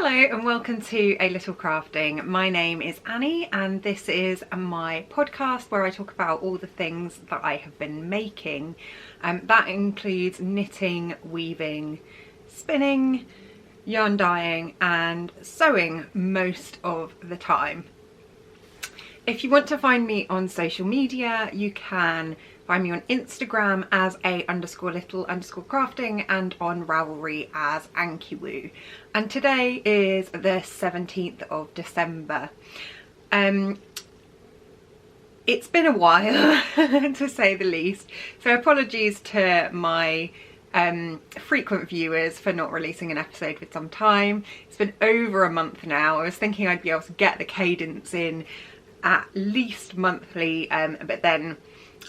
Hello and welcome to A Little Crafting. My name is Annie and this is my podcast where I talk about all the things that I have been making. That includes knitting, weaving, spinning, yarn dyeing and sewing most of the time. If you want to find me on social media, you can find me on Instagram as a_little_crafting and on Ravelry as Ankiwoo. And today is the 17th of December. It's been a while to say the least, so apologies to my frequent viewers for not releasing an episode for some time. It's been over a month now. I was thinking I'd be able to get the cadence in at least monthly, but then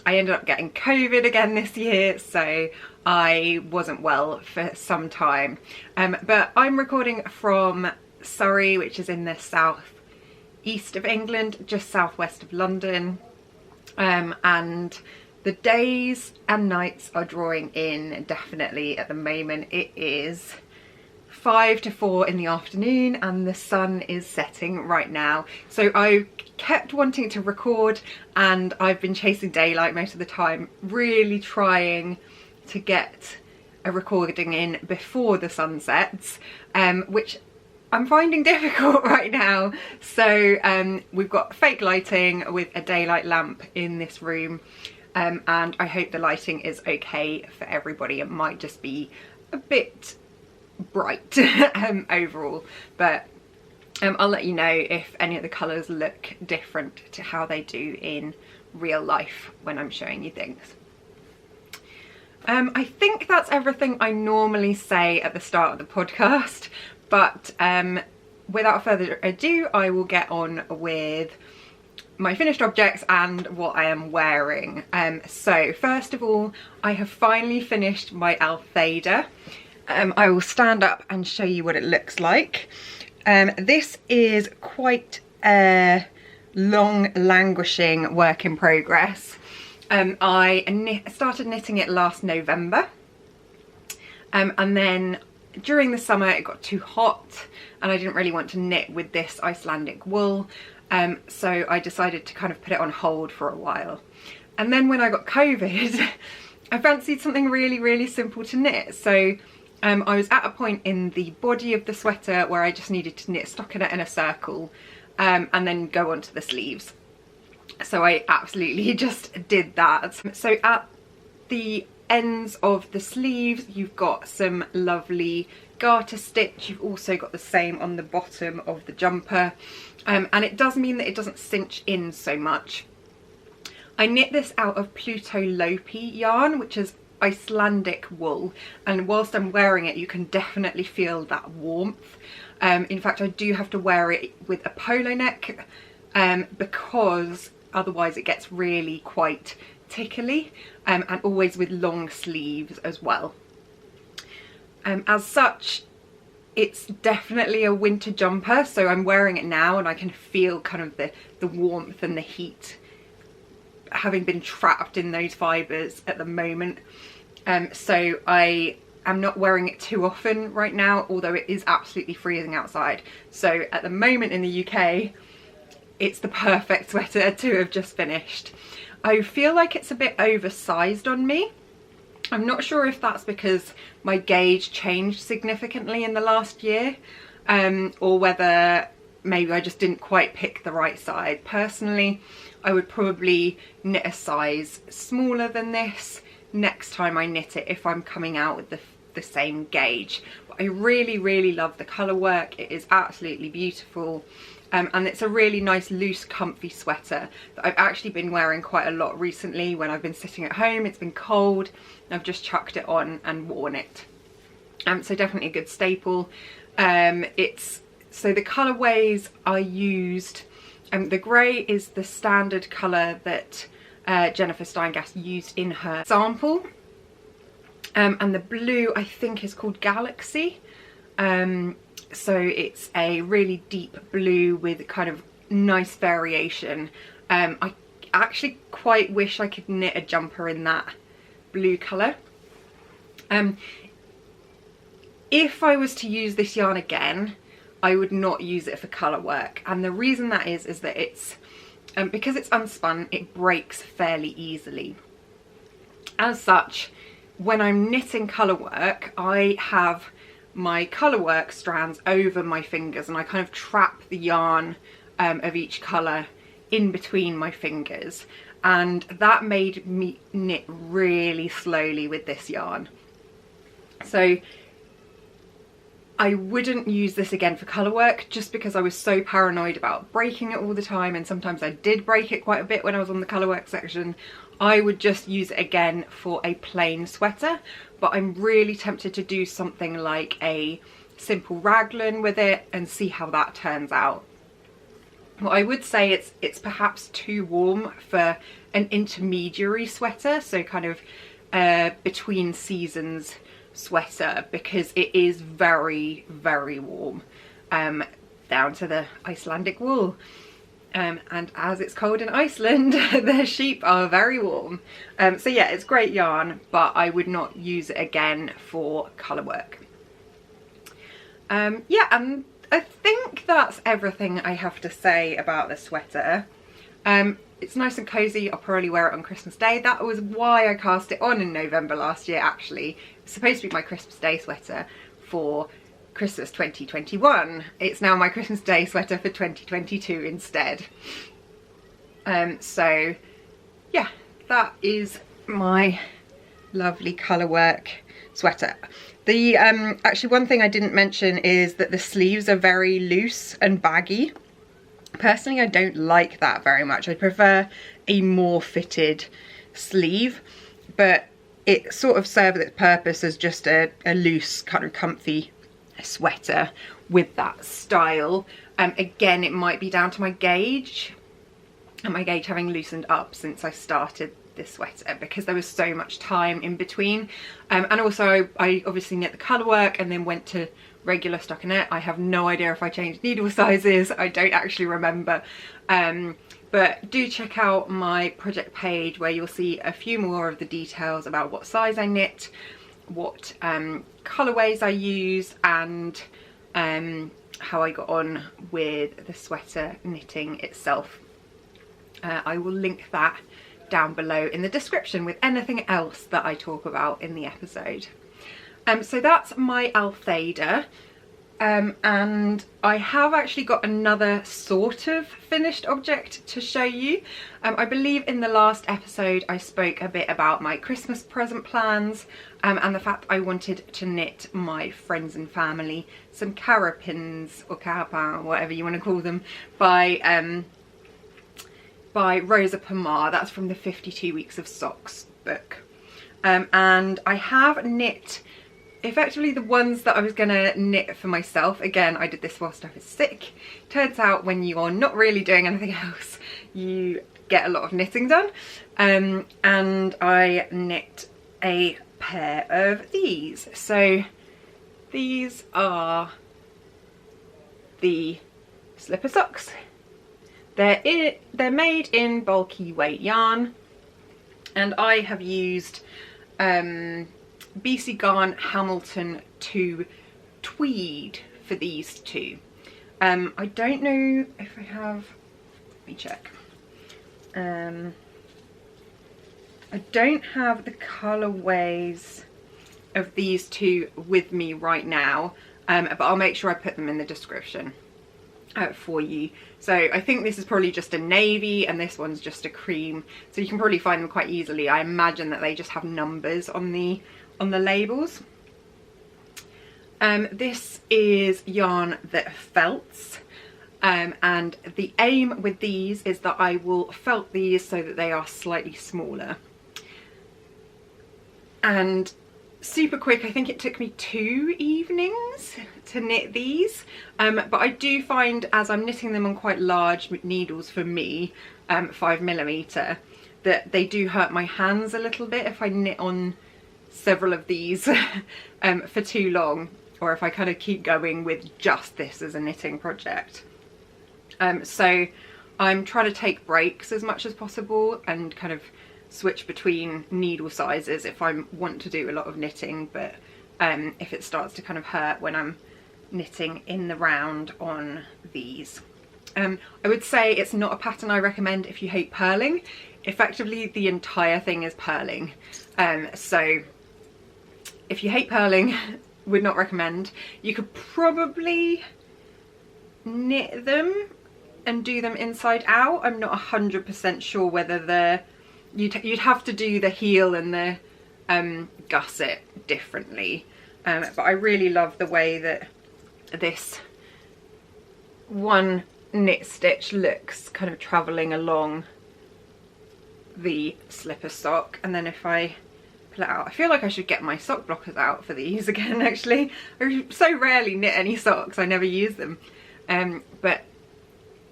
I ended up getting COVID again this year, so I wasn't well for some time. But I'm recording from Surrey, which is in the south east of England, just southwest of London. And the days and nights are drawing in definitely at the moment. It is 5 to 4 in the afternoon and the sun is setting right now. So I kept wanting to record and I've been chasing daylight most of the time, really trying to get a recording in before the sun sets, which I'm finding difficult right now. So we've got fake lighting with a daylight lamp in this room, and I hope the lighting is okay for everybody. It might just be a bit bright overall, but I'll let you know if any of the colours look different to how they do in real life when I'm showing you things. I think that's everything I normally say at the start of the podcast, but without further ado I will get on with my finished objects and what I am wearing. So first of all, I have finally finished my Altheda. I will stand up and show you what it looks like. This is quite a long languishing work in progress. I started knitting it last November, and then during the summer it got too hot and I didn't really want to knit with this Icelandic wool, so I decided to kind of put it on hold for a while. And then when I got COVID I fancied something really simple to knit, so I was at a point in the body of the sweater where I just needed to knit stockinette in a circle and then go on to the sleeves. So I absolutely just did that. So at the ends of the sleeves you've got some lovely garter stitch. You've also got the same on the bottom of the jumper, and it does mean that it doesn't cinch in so much. I knit this out of Plutolopi yarn, which is Icelandic wool, and whilst I'm wearing it you can definitely feel that warmth. In fact I do have to wear it with a polo neck because otherwise it gets really quite tickly, and always with long sleeves as well. As such it's definitely a winter jumper, so I'm wearing it now and I can feel kind of the warmth and the heat having been trapped in those fibres at the moment. So I am not wearing it too often right now, although it is absolutely freezing outside. So at the moment in the UK it's the perfect sweater to have just finished. I feel like it's a bit oversized on me. I'm not sure if that's because my gauge changed significantly in the last year, or whether maybe I just didn't quite pick the right size. Personally, I would probably knit a size smaller than this next time I knit it if I'm coming out with the same gauge. But I really love the colour work. It is absolutely beautiful, and it's a really nice loose comfy sweater that I've actually been wearing quite a lot recently when I've been sitting at home. It's been cold and I've just chucked it on and worn it. So definitely a good staple. So the colourways I used, the grey is the standard colour that Jennifer Steingass used in her sample, and the blue I think is called Galaxy. So it's a really deep blue with kind of nice variation. I actually quite wish I could knit a jumper in that blue colour. If I was to use this yarn again, I would not use it for colour work. And the reason that is that it's, because it's unspun, it breaks fairly easily. As such, when I'm knitting colour work, I have my colour work strands over my fingers, and I kind of trap the yarn of each colour in between my fingers, and that made me knit really slowly with this yarn. So I wouldn't use this again for colour work, just because I was so paranoid about breaking it all the time, and sometimes I did break it quite a bit when I was on the colour work section. I would just use it again for a plain sweater, but I'm really tempted to do something like a simple raglan with it and see how that turns out. Well, I would say it's perhaps too warm for an intermediary sweater, so kind of between seasons sweater, because it is very, very warm down to the Icelandic wool. And as it's cold in Iceland, the sheep are very warm. So yeah, it's great yarn, but I would not use it again for colour work. Yeah, and I think that's everything I have to say about the sweater. It's nice and cosy. I'll probably wear it on Christmas Day. That was why I cast it on in November last year, actually. It's supposed to be my Christmas Day sweater for Christmas 2021. It's now my Christmas Day sweater for 2022 instead. So yeah, that is my lovely colour work sweater. The actually one thing I didn't mention is that the sleeves are very loose and baggy. Personally, I don't like that very much. I prefer a more fitted sleeve, but it sort of serves its purpose as just a loose, kind of comfy sweater with that style. Again, it might be down to my gauge, and my gauge having loosened up since I started this sweater, because there was so much time in between. And also I obviously knit the colour work and then went to regular stockinette. I have no idea if I changed needle sizes. I don't actually remember. But do check out my project page, where you'll see a few more of the details about what size I knit, what colourways I use, and how I got on with the sweater knitting itself. I will link that down below in the description with anything else that I talk about in the episode. So that's my Altheda, and I have actually got another sort of finished object to show you. I believe in the last episode I spoke a bit about my Christmas present plans, and the fact I wanted to knit my friends and family some Carapins, or Carapins, whatever you want to call them, by Rosa Pomar. That's from the 52 Weeks of Socks book. And I have knit effectively the ones that I was gonna knit for myself. Again, I did this whilst I was sick. Turns out when you are not really doing anything else, you get a lot of knitting done. And I knit a pair of these. So these are the slipper socks. They're made in bulky weight yarn, and I have used BC Garn Hamelton 2 tweed for these two. I don't know if I have, let me check. I don't have the colourways of these two with me right now, but I'll make sure I put them in the description for you. So I think this is probably just a navy and this one's just a cream, so you can probably find them quite easily. I imagine that they just have numbers on the labels. This is yarn that felts, and the aim with these is that I will felt these so that they are slightly smaller. And super quick, I think it took me 2 evenings to knit these, but I do find as I'm knitting them on quite large needles, for me 5mm, that they do hurt my hands a little bit if I knit on several of these for too long, or if I kind of keep going with just this as a knitting project. So I'm trying to take breaks as much as possible and kind of switch between needle sizes if I want to do a lot of knitting, but if it starts to kind of hurt when I'm knitting in the round on these. I would say it's not a pattern I recommend if you hate purling. Effectively the entire thing is purling, so if you hate purling, would not recommend. You could probably knit them and do them inside out. I'm not 100% sure whether you'd have to do the heel and the gusset differently, but I really love the way that this one knit stitch looks kind of travelling along the slipper sock. And then if I pull it out, I feel like I should get my sock blockers out for these again actually. I so rarely knit any socks, I never use them, but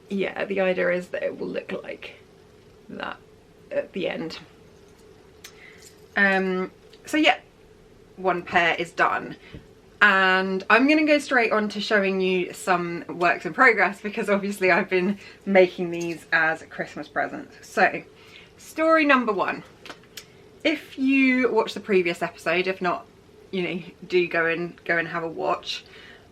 yeah, the idea is that it will look like that at the end. So yeah, one pair is done, and I'm going to go straight on to showing you some works in progress, because obviously I've been making these as Christmas presents. So story number one, if you watched the previous episode, if not, you know, do go and have a watch.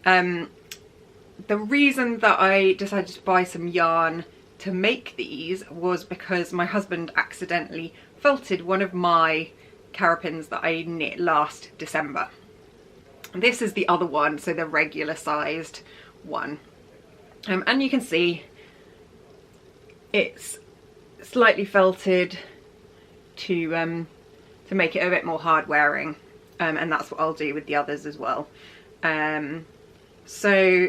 The reason that I decided to buy some yarn to make these was because my husband accidentally felted one of my Carapins that I knit last December. This is the other one, so the regular sized one, and you can see it's slightly felted to make it a bit more hard wearing, and that's what I'll do with the others as well. So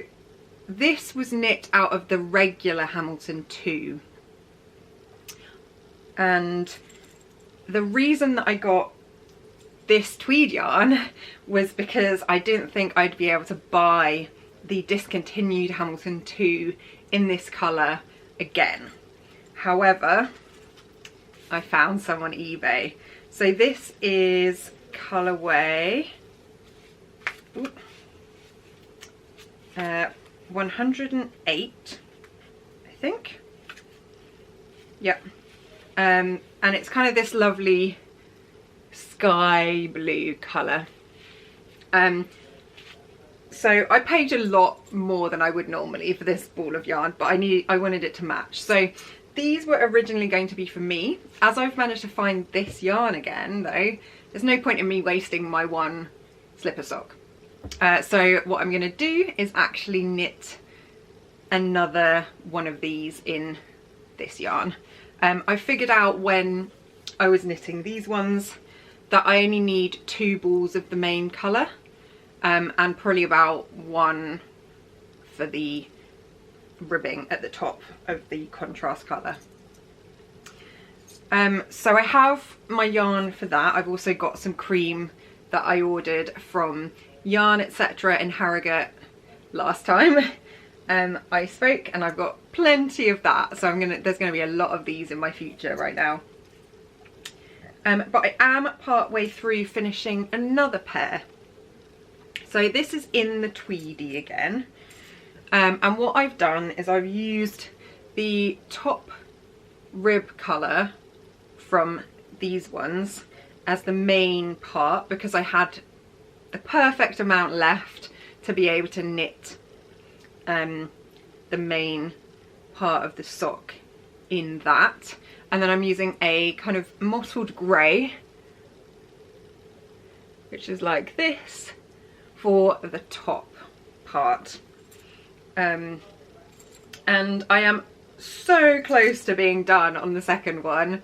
this was knit out of the regular Hamelton 2, and the reason that I got this tweed yarn was because I didn't think I'd be able to buy the discontinued Hamelton 2 in this colour again. However, I found some on eBay. So this is colourway 108, I think. Yep. And it's kind of this lovely sky blue colour. So I paid a lot more than I would normally for this ball of yarn, but I wanted it to match. So these were originally going to be for me. As I've managed to find this yarn again though, there's no point in me wasting my one slipper sock. So what I'm going to do is actually knit another one of these in this yarn. I figured out when I was knitting these ones that I only need 2 balls of the main colour, and probably about 1 for the ribbing at the top of the contrast colour. So I have my yarn for that. I've also got some cream that I ordered from Yarn Etc. in Harrogate last time I spoke, and I've got plenty of that, so there's gonna be a lot of these in my future right now. But I am part way through finishing another pair. So this is in the Tweedy again, and what I've done is I've used the top rib colour from these ones as the main part, because I had the perfect amount left to be able to knit the main part of the sock in that. And then I'm using a kind of mottled grey, which is like this, for the top part. And I am so close to being done on the second one.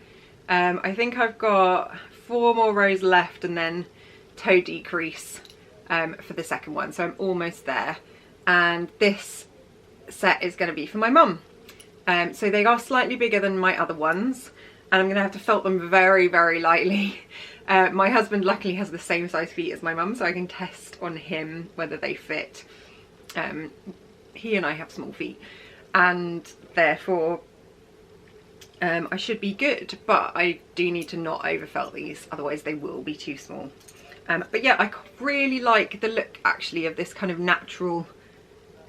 I think I've got 4 more rows left and then toe decrease for the second one, so I'm almost there. And this set is going to be for my mum. So they are slightly bigger than my other ones, and I'm going to have to felt them very, very lightly. My husband luckily has the same size feet as my mum, so I can test on him whether they fit. He and I have small feet, and therefore I should be good, but I do need to not overfelt these, otherwise they will be too small. But yeah, I really like the look actually of this kind of natural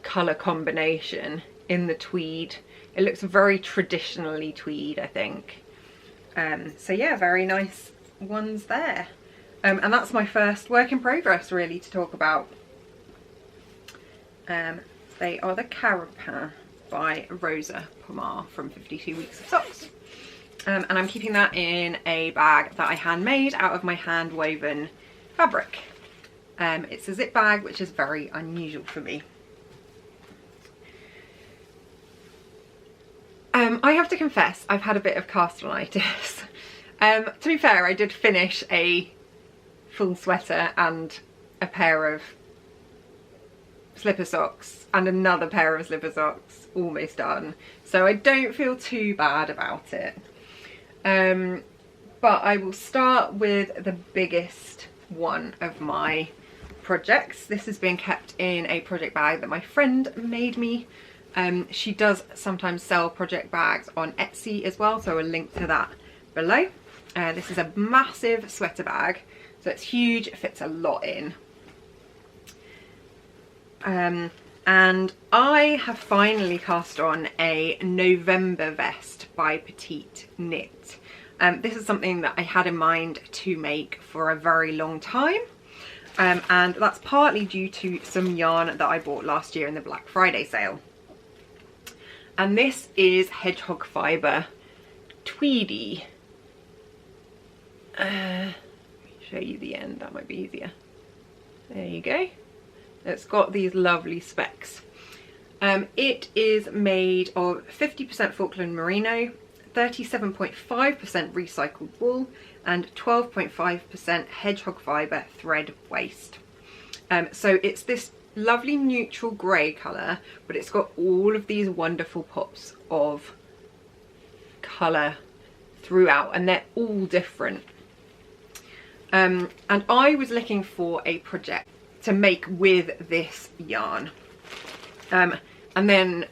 colour combination in the tweed. It looks very traditionally tweed, I think. So yeah, very nice ones there. And that's my first work in progress really to talk about. They are the Carapins by Rosa Pomar from 52 Weeks of Socks. And I'm keeping that in a bag that I handmade out of my hand woven fabric. It's a zip bag, which is very unusual for me. I have to confess, I've had a bit of cast-on-itis. To be fair, I did finish a full sweater and a pair of slipper socks and another pair of slipper socks almost done. So I don't feel too bad about it. But I will start with the biggest one of my projects. This is being kept in a project bag that my friend made me. She does sometimes sell project bags on Etsy as well, so I'll link to that below. This is a massive sweater bag, so it's huge, it fits a lot in. And I have finally cast on a November vest by Petite Knit. This is something that I had in mind to make for a very long time. And that's partly due to some yarn that I bought last year in the Black Friday sale. And this is Hedgehog fibre Tweedy. Let me show you the end, that might be easier. There you go. It's got these lovely specks. It is made of 50% Falkland merino, 37.5% recycled wool and 12.5% hedgehog fibre thread waste. So it's this lovely neutral grey colour, but it's got all of these wonderful pops of colour throughout, and they're all different. And I was looking for a project to make with this yarn. And then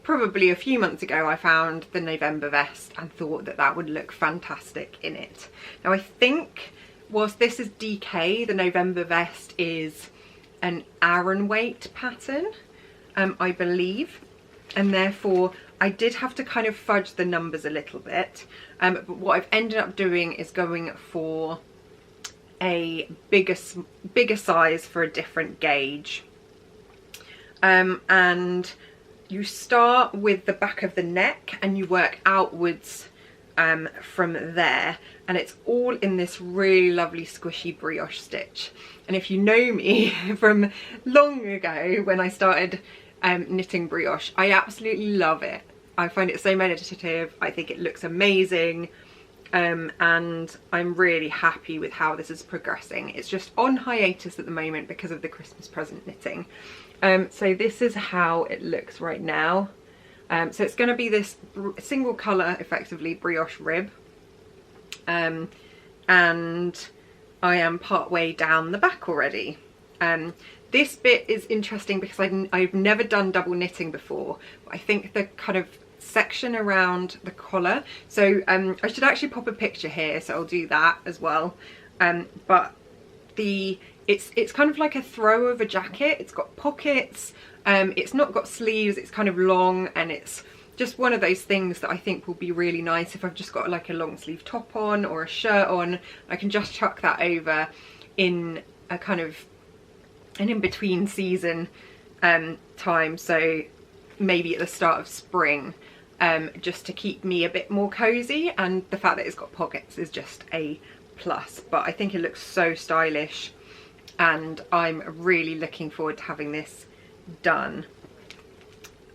probably a few months ago I found the November vest and thought that that would look fantastic in it. Now I think whilst this is DK, the November vest is an Aran weight pattern, I believe, and therefore I did have to kind of fudge the numbers a little bit, but what I've ended up doing is going for a bigger size for a different gauge. And you start with the back of the neck and you work outwards from there, and it's all in this really lovely squishy brioche stitch. And if you know me from long ago when I started knitting brioche, I absolutely love it. I find it so meditative, I think it looks amazing, and I'm really happy with how this is progressing. It's just on hiatus at the moment because of the Christmas present knitting. So this is how it looks right now. So it's going to be this single colour, effectively, brioche rib. And I am part way down the back already. This bit is interesting because I've never done double knitting before. But I think the kind of section around the collar, so I should actually pop a picture here, so I'll do that as well. But it's kind of like a throw of a jacket. It's got pockets, it's not got sleeves, it's kind of long, and it's just one of those things that I think will be really nice if I've just got like a long sleeve top on or a shirt on. I can just chuck that over in a kind of an in-between season time, so maybe at the start of spring, just to keep me a bit more cozy, and the fact that it's got pockets is just a plus. But I think it looks so stylish and I'm really looking forward to having this done.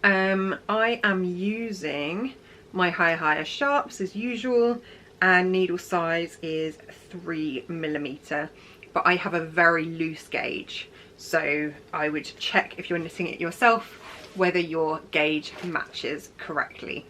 I am using my higher sharps as usual, and needle size is 3mm, but I have a very loose gauge, so I would check if you're knitting it yourself whether your gauge matches correctly.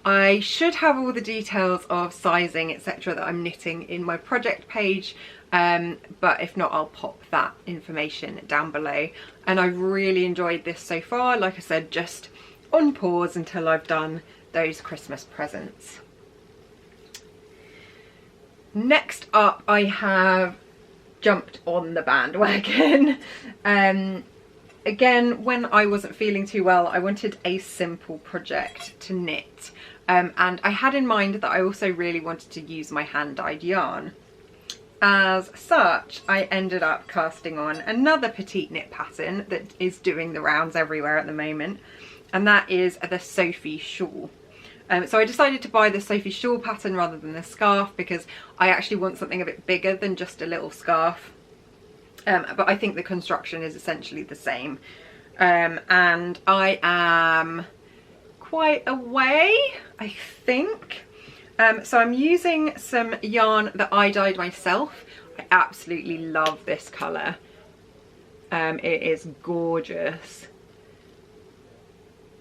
I should have all the details of sizing, etc. that I'm knitting in my project page, but if not, I'll pop that information down below. And I've really enjoyed this so far, like I said, just on pause until I've done those Christmas presents. Next up, I have jumped on the bandwagon. Again, when I wasn't feeling too well, I wanted a simple project to knit, and I had in mind that I also really wanted to use my hand-dyed yarn. as such, I ended up casting on another Petite Knit pattern that is doing the rounds everywhere at the moment, and that is the Sophie Shawl. So I decided to buy the Sophie Shawl pattern rather than the scarf because I actually want something a bit bigger than just a little scarf. But I think the construction is essentially the same. And I am quite away, I think. So I'm using some yarn that I dyed myself. I absolutely love this colour. It is gorgeous.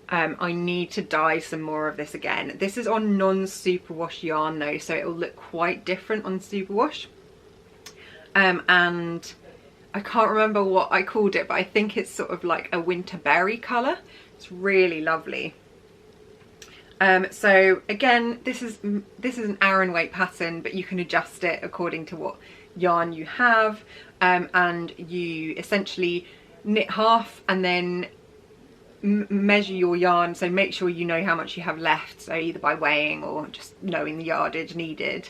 I need to dye some more of this again. This is on non-superwash yarn though, so it will look quite different on superwash. And I can't remember what I called it, but I think it's sort of like a winter berry colour. It's really lovely. So again, this is an Aran weight pattern, but you can adjust it according to what yarn you have, and you essentially knit half and then measure your yarn, so make sure you know how much you have left, so either by weighing or just knowing the yardage needed,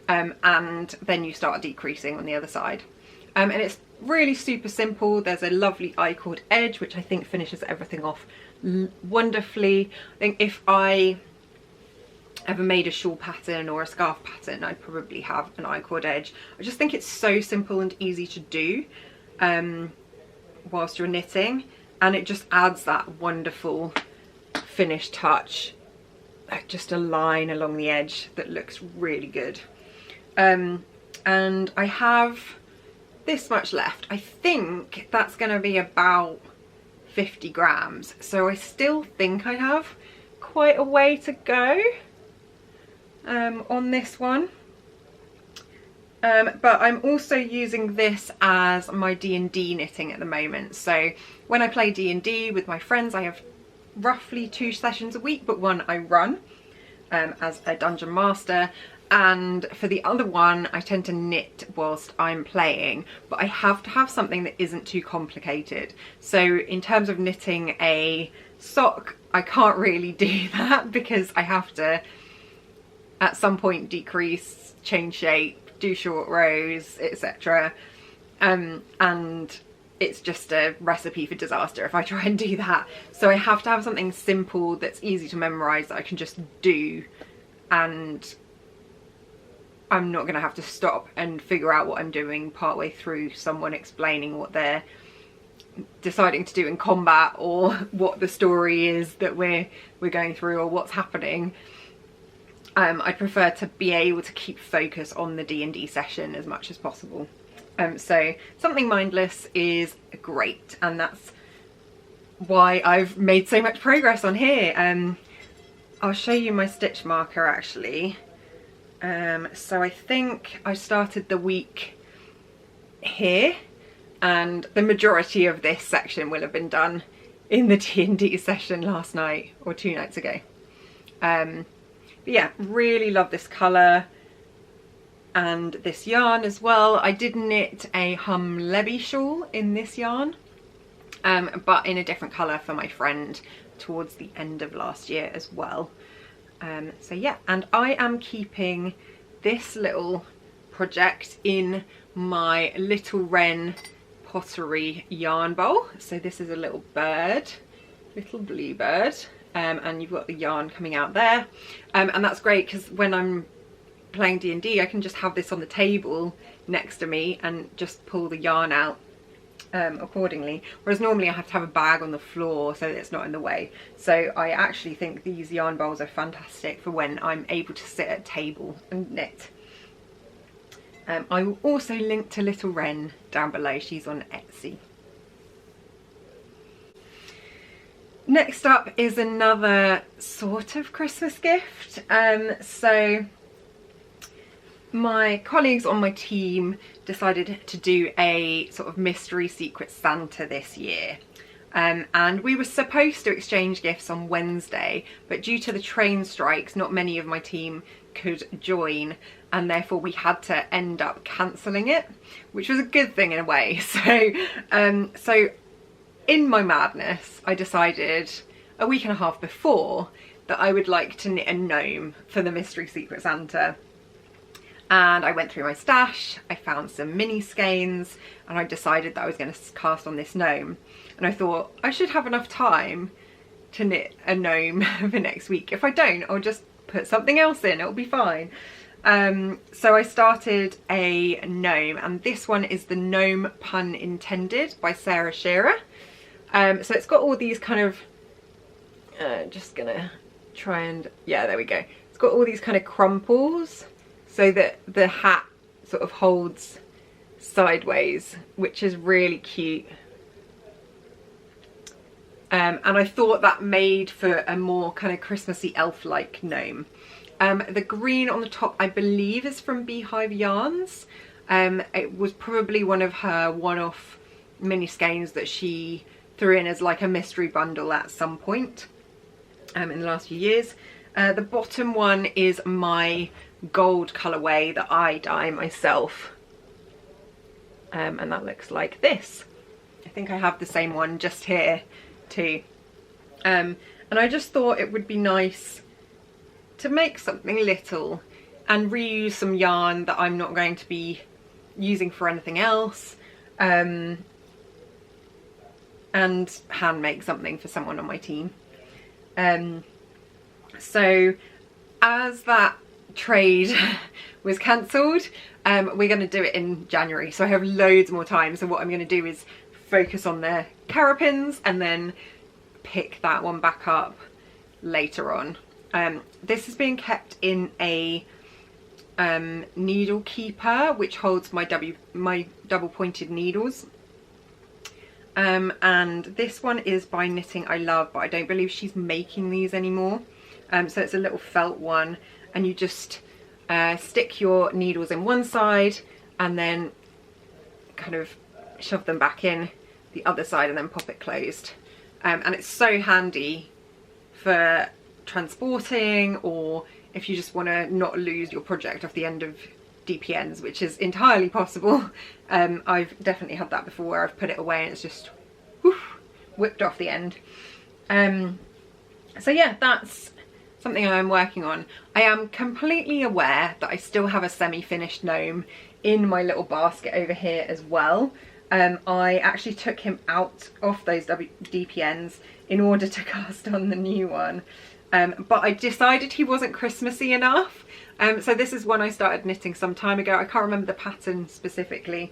and then you start decreasing on the other side. And it's really super simple. There's a lovely I-cord edge which I think finishes everything off wonderfully. I think if I ever made a shawl pattern or a scarf pattern, I'd probably have an I-cord edge. I just think it's so simple and easy to do whilst you're knitting, and it just adds that wonderful finished touch, like just a line along the edge that looks really good. And I have this much left. I think that's going to be about 50 grams, so I still think I have quite a way to go on this one. But I'm also using this as my D&D knitting at the moment. So when I play D&D with my friends, I have roughly 2 sessions a week, but one I run as a dungeon master, and for the other one I tend to knit whilst I'm playing, but I have to have something that isn't too complicated. So in terms of knitting a sock, I can't really do that because I have to at some point decrease, change shape, do short rows, etc. And it's just a recipe for disaster if I try and do that. So I have to have something simple that's easy to memorize that I can just do, and I'm not going to have to stop and figure out what I'm doing partway through someone explaining what they're deciding to do in combat, or what the story is that we're going through, or what's happening. I prefer to be able to keep focus on the D&D session as much as possible. So something mindless is great, and that's why I've made so much progress on here. I'll show you my stitch marker actually. So I think I started the week here, and the majority of this section will have been done in the D&D session last night or 2 nights ago. But yeah, really love this colour and this yarn as well. I did knit a Hamelton shawl in this yarn, but in a different colour for my friend towards the end of last year as well. So yeah, and I am keeping this little project in my Little Wren pottery yarn bowl. So this is a little bird, little blue bird, and you've got the yarn coming out there, and that's great because when I'm playing D&D I can just have this on the table next to me and just pull the yarn out accordingly, whereas normally I have to have a bag on the floor so that it's not in the way. So I actually think these yarn bowls are fantastic for when I'm able to sit at a table and knit. I will also link to Little Wren down below. She's on Etsy. Next up is another sort of Christmas gift. So my colleagues on my team decided to do a sort of mystery secret Santa this year. And we were supposed to exchange gifts on Wednesday, but due to the train strikes, not many of my team could join, and therefore we had to end up cancelling it, which was a good thing in a way. So in my madness, I decided a week and a half before that I would like to knit a gnome for the mystery secret Santa. and I went through my stash, I found some mini skeins, and I decided that I was going to cast on this gnome. And I thought I should have enough time to knit a gnome for next week. If I don't, I'll just put something else in, it'll be fine. So I started a gnome, and this one is the Gnome Pun Intended by Sarah Shearer. So it's got all these kind of, just gonna try and, yeah, there we go. It's got all these kind of crumples so that the hat sort of holds sideways, which is really cute. And I thought that made for a more kind of Christmassy elf-like gnome. The green on the top, I believe, is from Beehive yarns. It was probably one of her one-off mini skeins that she threw in as like a mystery bundle at some point in the last few years. The bottom one is my gold colourway that I dye myself. And that looks like this. I think I have the same one just here too. And I just thought it would be nice to make something little and reuse some yarn that I'm not going to be using for anything else, and hand make something for someone on my team. So as that trade was cancelled, we're going to do it in January, so I have loads more time. So what I'm going to do is focus on the Carapins and then pick that one back up later on. This is being kept in a needle keeper which holds my double pointed needles, and this one is by Knitting I Love, but I don't believe she's making these anymore. So it's a little felt one, and you just stick your needles in one side and then kind of shove them back in the other side and then pop it closed. And it's so handy for transporting, or if you just want to not lose your project off the end of DPNs, which is entirely possible. I've definitely had that before where I've put it away and it's just whoosh, whipped off the end. So yeah, that's something I'm working on. I am completely aware that I still have a semi-finished gnome in my little basket over here as well. I actually took him out of those DPNs in order to cast on the new one. But I decided he wasn't Christmassy enough. So this is one I started knitting some time ago. I can't remember the pattern specifically,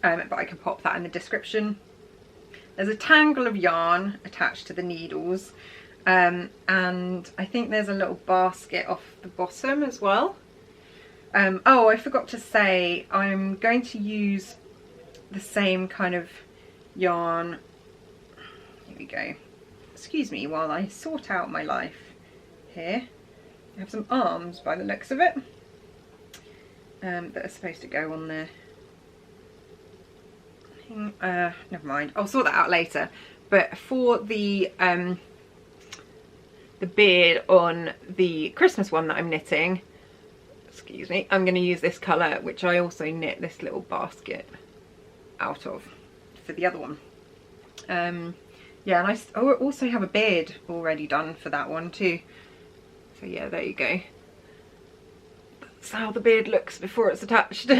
but I can pop that in the description. There's a tangle of yarn attached to the needles, and I think there's a little basket off the bottom as well. Oh, I forgot to say, I'm going to use the same kind of yarn. Here we go. Excuse me while I sort out my life here. I have some arms by the looks of it, that are supposed to go on there. Never mind, I'll sort that out later. But for the beard on the Christmas one that I'm knitting, excuse me, I'm going to use this colour, which I also knit this little basket out of for the other one. Yeah, and I also have a beard already done for that one too. So yeah, there you go. That's how the beard looks before it's attached.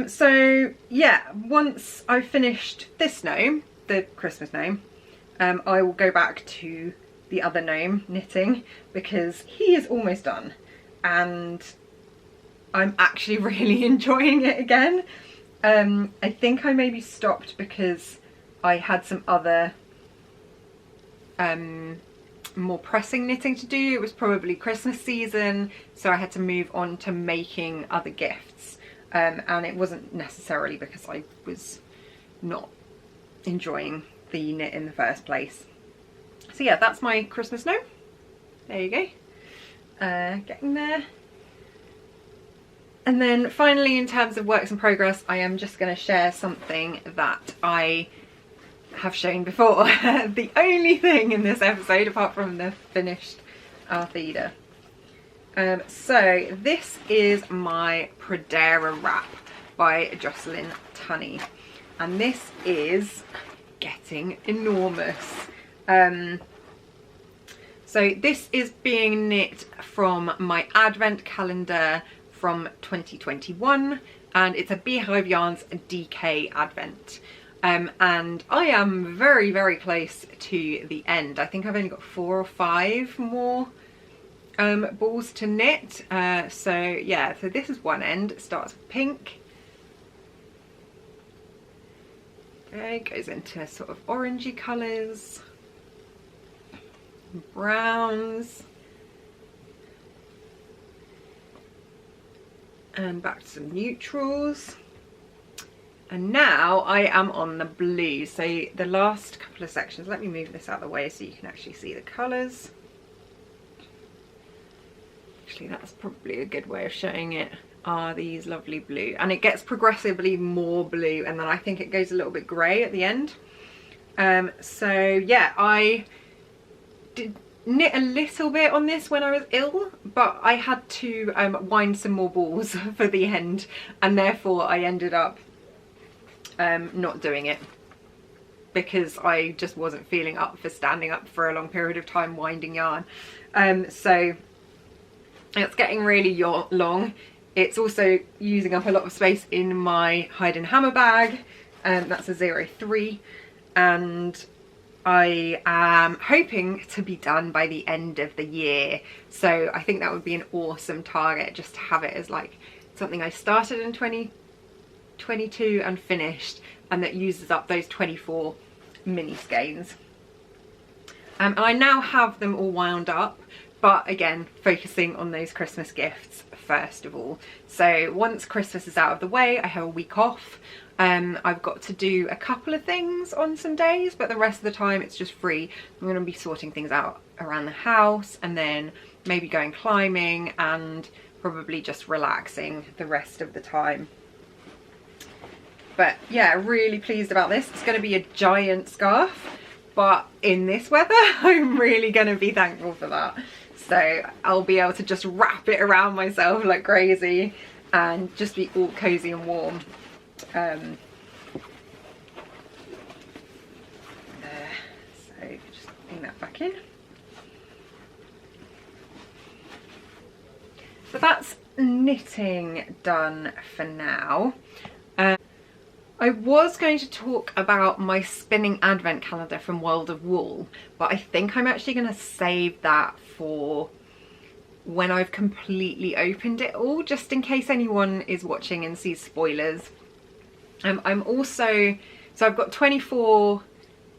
So yeah, once I've finished this gnome, the Christmas gnome, I will go back to the other gnome knitting because he is almost done and I'm actually really enjoying it again. I think I maybe stopped because I had some other more pressing knitting to do. It was probably Christmas season, so I had to move on to making other gifts, and it wasn't necessarily because I was not enjoying the knit in the first place. So yeah, that's my Christmas gnome. There you go. Getting there. And then finally, in terms of works in progress, I am just going to share something that I have shown before. The only thing in this episode apart from the finished Altheda. So this is my Pradera wrap by Jocelyn Tunney, and this is getting enormous. So this is being knit from my advent calendar from 2021, and it's a Beehive Yarns DK advent. And I am very, very close to the end. I think I've only got 4 or 5 more balls to knit. So yeah, so this is one end. It starts with pink. Okay, goes into sort of orangey colours, browns, and back to some neutrals. And now I am on the blue. So the last couple of sections, let me move this out of the way so you can actually see the colours. Actually, that's probably a good way of showing it. Are these lovely blue, and it gets progressively more blue, and then I think it goes a little bit grey at the end. So yeah, I did knit a little bit on this when I was ill, but I had to wind some more balls for the end, and therefore I ended up not doing it because I just wasn't feeling up for standing up for a long period of time winding yarn. So it's getting really long. It's also using up a lot of space in my hide and hammer bag. That's a 03, and I am hoping to be done by the end of the year. So I think that would be an awesome target, just to have it as like something I started in 2022 and finished, and that uses up those 24 mini skeins. And I now have them all wound up, but again, focusing on those Christmas gifts first of all. So once Christmas is out of the way, I have a week off. I've got to do a couple of things on some days, but the rest of the time it's just free. I'm going to be sorting things out around the house, and then maybe going climbing, and probably just relaxing the rest of the time. But yeah, really pleased about this. It's going to be a giant scarf, but in this weather I'm really going to be thankful for that. So I'll be able to just wrap it around myself like crazy and just be all cozy and warm. There, so just putting that back in. So that's knitting done for now. I was going to talk about my spinning advent calendar from World of Wool, but I think I'm actually going to save that for when I've completely opened it all, just in case anyone is watching and sees spoilers. I'm also, so I've got 24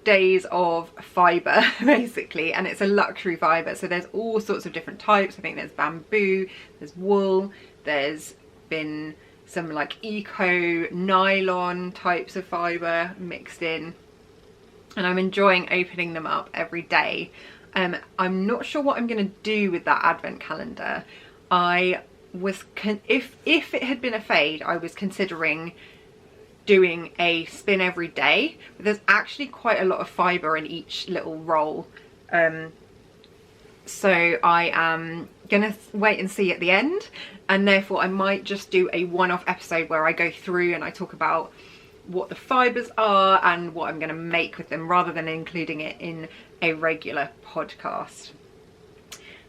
days of fibre basically, and it's a luxury fibre, so there's all sorts of different types. I think there's bamboo, there's wool, there's been some like eco nylon types of fibre mixed in, and I'm enjoying opening them up every day. I'm not sure what I'm going to do with that advent calendar. I was, if it had been a fade, I was considering doing a spin every day, but there's actually quite a lot of fibre in each little roll. So I am gonna wait and see at the end, and therefore I might just do a one-off episode where I go through and I talk about what the fibres are and what I'm going to make with them, rather than including it in a regular podcast.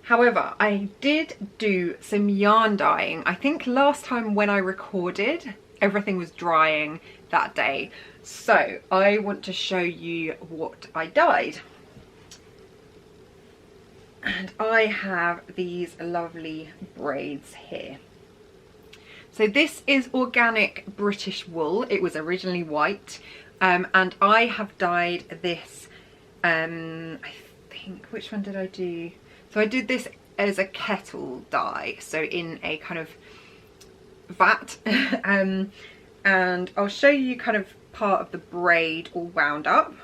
However, I did do some yarn dyeing. I think last time when I recorded, everything was drying that day, so I want to show you what I dyed. And I have these lovely braids here. So this is organic British wool. It was originally white, and I have dyed this, I think, which one did I do? So I did this as a kettle dye, so in a kind of vat, and I'll show you kind of part of the braid all wound up,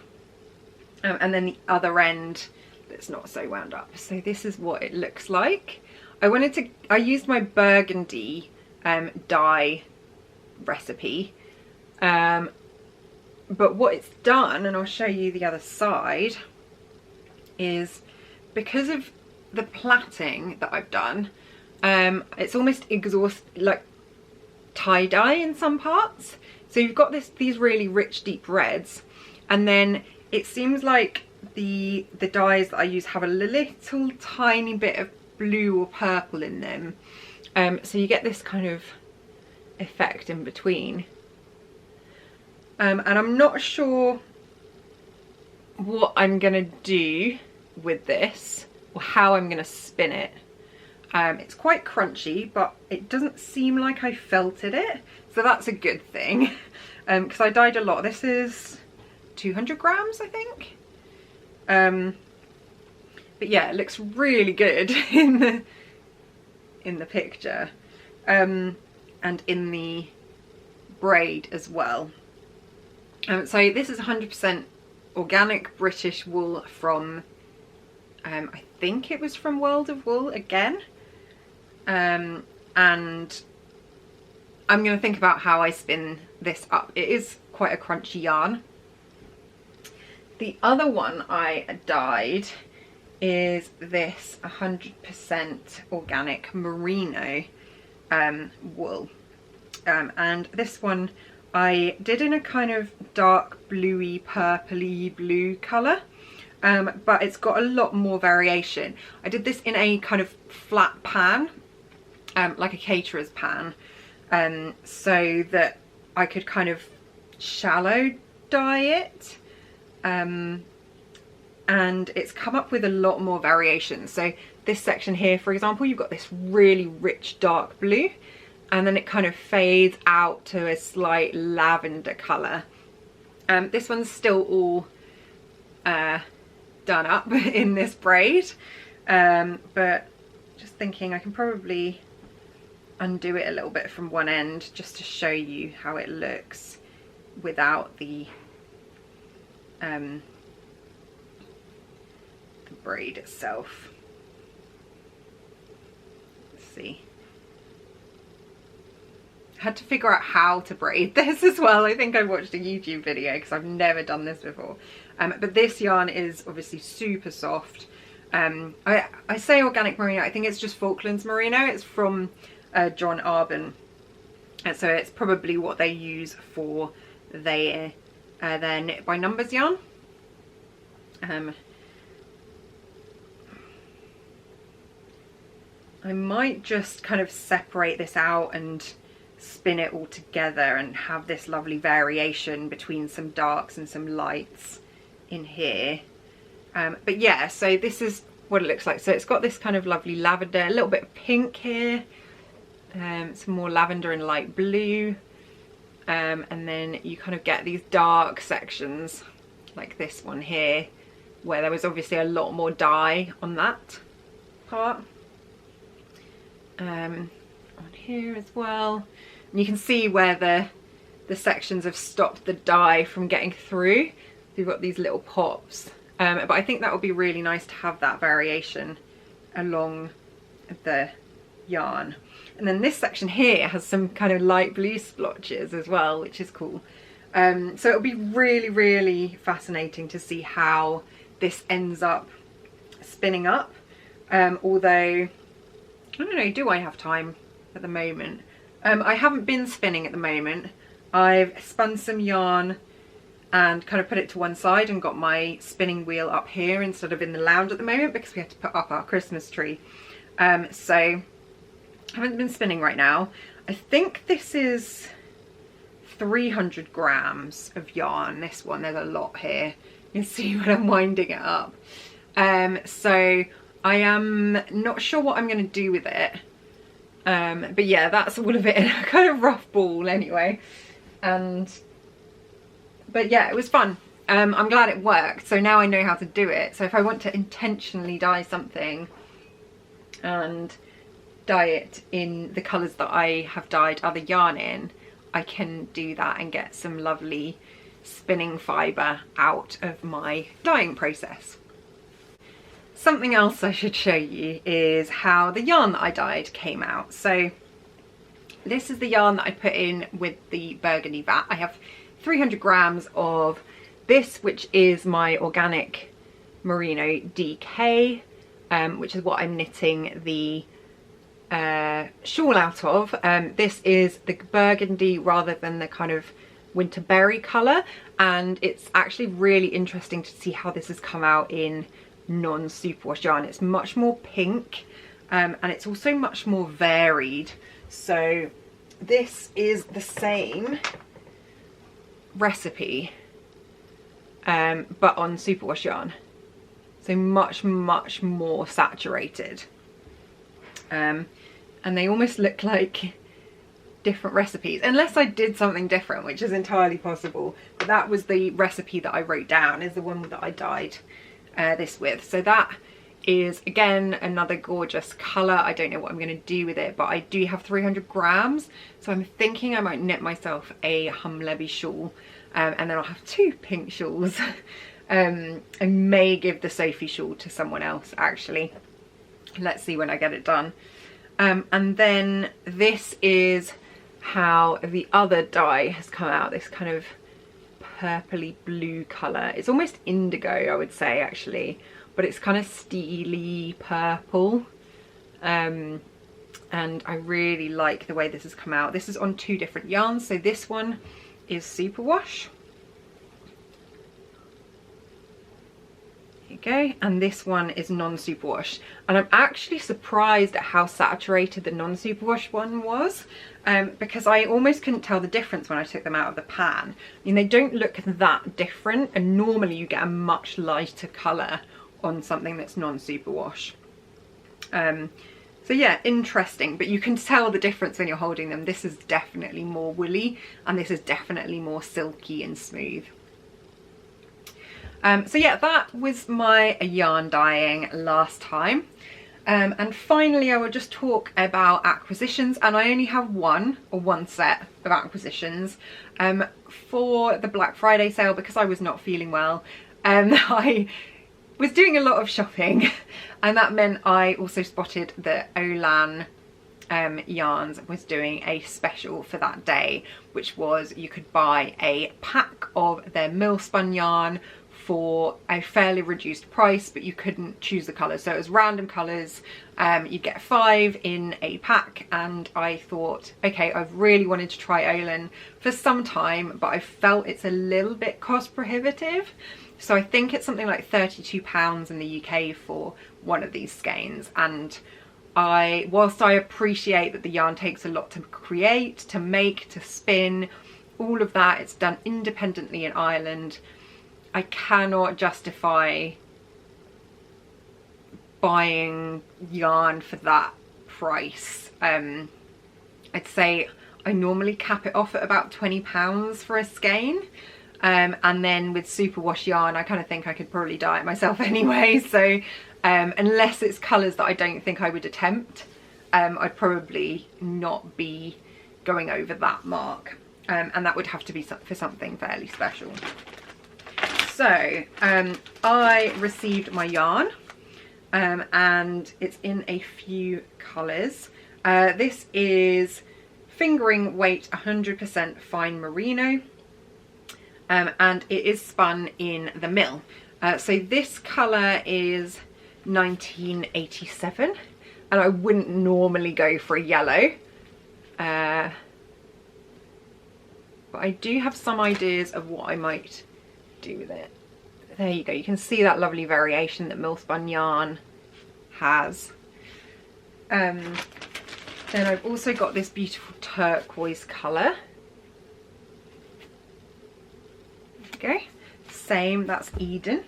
and then the other end that's not so wound up. So this is what it looks like. I used my burgundy dye recipe, but what it's done, and I'll show you the other side, is because of the plaiting that I've done, it's almost like tie-dye in some parts. So you've got these really rich deep reds, and then it seems like the dyes that I use have a little tiny bit of blue or purple in them, so you get this kind of effect in between, and I'm not sure what I'm gonna do with this or how I'm gonna spin it. It's quite crunchy, but it doesn't seem like I felted it, so that's a good thing, because I dyed a lot. This is 200 grams, I think. But yeah, it looks really good in the picture, and in the braid as well. So this is 100% organic British wool from, I think it was from World of Wool again. And I'm going to think about how I spin this up. It is quite a crunchy yarn. The other one I dyed is this 100% organic merino wool, and this one I did in a kind of dark bluey purpley blue colour, but it's got a lot more variation. I did this in a kind of flat pan, like a caterer's pan, so that I could kind of shallow dye it, and it's come up with a lot more variation. So this section here, for example, you've got this really rich dark blue, and then it kind of fades out to a slight lavender colour. This one's still all done up in this braid, but just thinking I can probably undo it a little bit from one end just to show you how it looks without the braid itself. Let's see. I had to figure out how to braid this as well. I think I watched a YouTube video because I've never done this before. But this yarn is obviously super soft. I say organic merino, I think it's just Falklands merino. It's from John Arbon, and so it's probably what they use for their knit by numbers yarn. I might just kind of separate this out and spin it all together and have this lovely variation between some darks and some lights in here. But yeah, so this is what it looks like. So it's got this kind of lovely lavender, a little bit of pink here, some more lavender and light blue, and then you kind of get these dark sections like this one here, where there was obviously a lot more dye on that part. On here as well, and you can see where the sections have stopped the dye from getting through. So you've got these little pops, but I think that would be really nice to have that variation along the yarn. And then this section here has some kind of light blue splotches as well, which is cool. So it'll be really, really fascinating to see how this ends up spinning up, although I don't know, do I have time at the moment? I haven't been spinning at the moment. I've spun some yarn and kind of put it to one side and got my spinning wheel up here instead of in the lounge at the moment because we had to put up our Christmas tree. So I haven't been spinning right now. I think this is 300 grams of yarn, this one. There's a lot here. You can see when I'm winding it up. So I am not sure what I'm going to do with it, but yeah, that's all of it in a kind of rough ball anyway. But yeah, it was fun. I'm glad it worked, so now I know how to do it. So if I want to intentionally dye something and dye it in the colours that I have dyed other yarn in, I can do that and get some lovely spinning fibre out of my dyeing process. Something else I should show you is how the yarn that I dyed came out. So this is the yarn that I put in with the burgundy vat. I have 300 grams of this, which is my organic merino DK, which is what I'm knitting the shawl out of. This is the burgundy rather than the kind of Winterberry colour, and it's actually really interesting to see how this has come out in non-superwash yarn. It's much more pink, and it's also much more varied. So this is the same recipe, but on superwash yarn, so much more saturated, and they almost look like different recipes, unless I did something different, which is entirely possible. But that was the recipe that I wrote down, is the one that I dyed this with. So that is again another gorgeous colour. I don't know what I'm going to do with it, but I do have 300 grams, so I'm thinking I might knit myself a Hamelton shawl, and then I'll have 2 pink shawls. I may give the Sophie shawl to someone else actually. Let's see when I get it done. And then this is how the other dye has come out, this kind of purpley blue colour. It's almost indigo, I would say, actually, but it's kind of steely purple, and I really like the way this has come out. This is on 2 different yarns, so this one is superwash. There you go, and this one is non-superwash, and I'm actually surprised at how saturated the non-superwash one was, because I almost couldn't tell the difference when I took them out of the pan. I mean, they don't look that different, and normally you get a much lighter colour on something that's non-superwash. So yeah, interesting, but you can tell the difference when you're holding them. This is definitely more woolly, and this is definitely more silky and smooth. So yeah, that was my yarn dyeing last time. And finally I will just talk about acquisitions, and I only have one set of acquisitions for the Black Friday sale, because I was not feeling well. I was doing a lot of shopping, and that meant I also spotted that Olan Yarns was doing a special for that day, which was you could buy a pack of their mill spun yarn for a fairly reduced price, but you couldn't choose the colours, so it was random colours. You get 5 in a pack, and I thought, okay, I've really wanted to try Olan for some time, but I felt it's a little bit cost prohibitive, so I think it's something like £32 in the UK for one of these skeins. And whilst I appreciate that the yarn takes a lot to create, to make, to spin, all of that, it's done independently in Ireland, I cannot justify buying yarn for that price. I'd say I normally cap it off at about £20 for a skein, and then with superwash yarn I kind of think I could probably dye it myself anyway, so unless it's colours that I don't think I would attempt, I'd probably not be going over that mark, and that would have to be for something fairly special. So I received my yarn, and it's in a few colours. This is fingering weight 100% fine merino, and it is spun in the mill. So this colour is 1987, and I wouldn't normally go for a yellow, but I do have some ideas of what I might do with it. There you go, you can see that lovely variation that mill spun yarn has. Then I've also got this beautiful turquoise colour. There you go, same, that's Eden.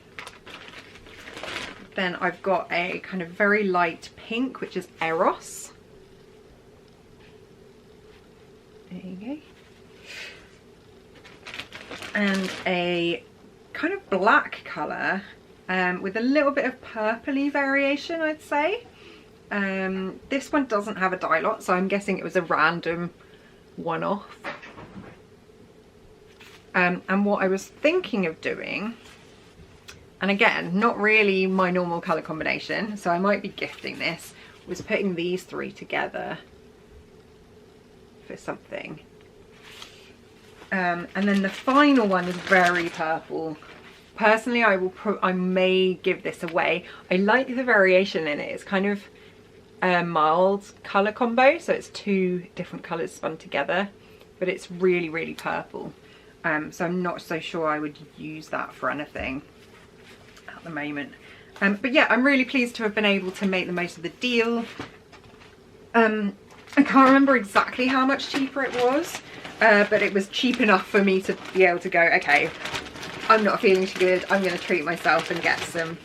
Then I've got a kind of very light pink, which is Eros. There you go. And a kind of black colour with a little bit of purpley variation, I'd say. This one doesn't have a dye lot, so I'm guessing it was a random one-off. And what I was thinking of doing, and again, not really my normal colour combination, so I might be gifting this, was putting these 3 together for something. And then the final one is very purple. Personally, I may give this away. I like the variation in it. It's kind of a mild colour combo, so it's 2 different colours spun together, but it's really, really purple. so I'm not so sure I would use that for anything at the moment. But yeah, I'm really pleased to have been able to make the most of the deal. I can't remember exactly how much cheaper it was, but it was cheap enough for me to be able to go, okay, I'm not feeling too good, I'm going to treat myself and get some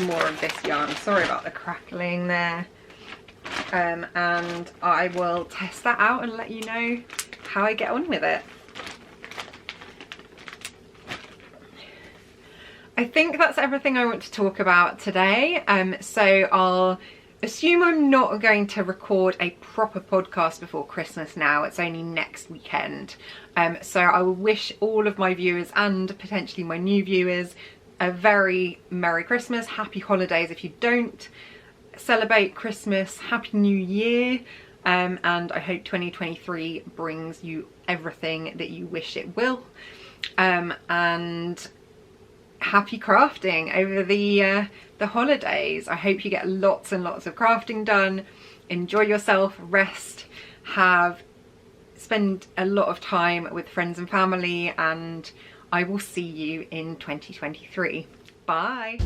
more of this yarn. Sorry about the crackling there. And I will test that out and let you know how I get on with it. I think that's everything I want to talk about today. So I'll assume I'm not going to record a proper podcast before Christmas now. It's only next weekend. So I will wish all of my viewers and potentially my new viewers a very Merry Christmas, Happy Holidays if you don't celebrate Christmas, Happy New Year, and I hope 2023 brings you everything that you wish it will, and happy crafting over the holidays. I hope you get lots and lots of crafting done, enjoy yourself, rest, spend a lot of time with friends and family, and I will see you in 2023. Bye.